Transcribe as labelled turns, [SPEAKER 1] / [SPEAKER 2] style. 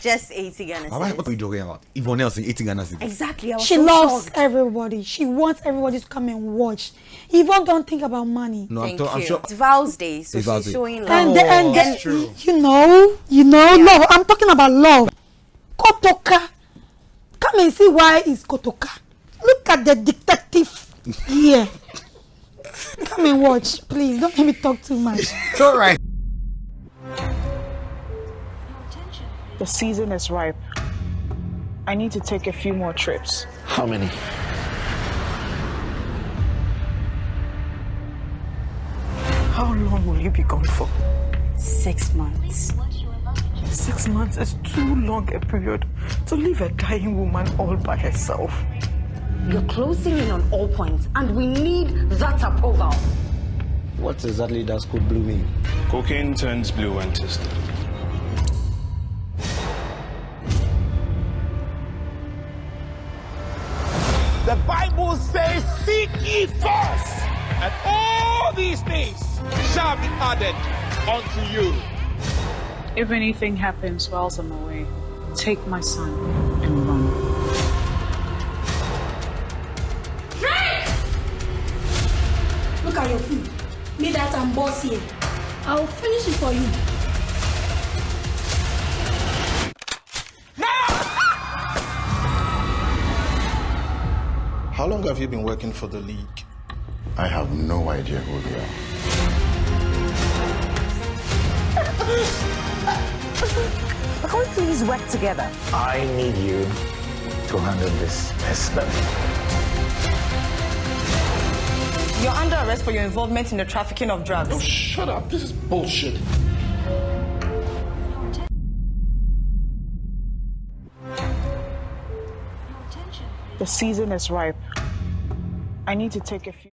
[SPEAKER 1] Just 80 Ghana cedis.
[SPEAKER 2] What are you joking about? Yvonne Nelson, 80 Ghana cedis.
[SPEAKER 1] Exactly.
[SPEAKER 3] She loves everybody. She wants everybody to come and watch. Yvonne don't think about money.
[SPEAKER 2] No,
[SPEAKER 1] Thank
[SPEAKER 2] I'm
[SPEAKER 1] you.
[SPEAKER 2] sure.
[SPEAKER 1] It's Val's Day, so
[SPEAKER 2] It's Val's
[SPEAKER 1] she's
[SPEAKER 2] Day.
[SPEAKER 1] showing love.
[SPEAKER 3] And
[SPEAKER 2] that's true.
[SPEAKER 3] You know, love. I'm talking about love. Kotoka. Come and see why it's Kotoka. Look at the detective here. Come and watch, please. Don't let me talk too much.
[SPEAKER 2] It's all right.
[SPEAKER 4] The season is ripe. I need to take a few more trips.
[SPEAKER 5] How many?
[SPEAKER 4] How long will you be gone for?
[SPEAKER 1] 6 months.
[SPEAKER 4] 6 months is too long a period to leave a dying woman all by herself.
[SPEAKER 6] You're closing in on all points, and we need that approval.
[SPEAKER 5] What exactly does code blue mean?
[SPEAKER 7] Cocaine turns blue when tested.
[SPEAKER 8] The Bible says, seek ye first, and all these things shall be added unto you.
[SPEAKER 4] If anything happens whilst I'm away, take my son and run.
[SPEAKER 9] Look at your food. Me that I'm boss here. I'll finish it for you.
[SPEAKER 10] How long have you been working for the league?
[SPEAKER 11] I have no idea who they are.
[SPEAKER 6] Can we please work together?
[SPEAKER 5] I need you to handle this personally.
[SPEAKER 4] You're under arrest for your involvement in the trafficking of drugs.
[SPEAKER 10] Oh, shut up. This is bullshit.
[SPEAKER 4] The season is ripe. I need to take a few...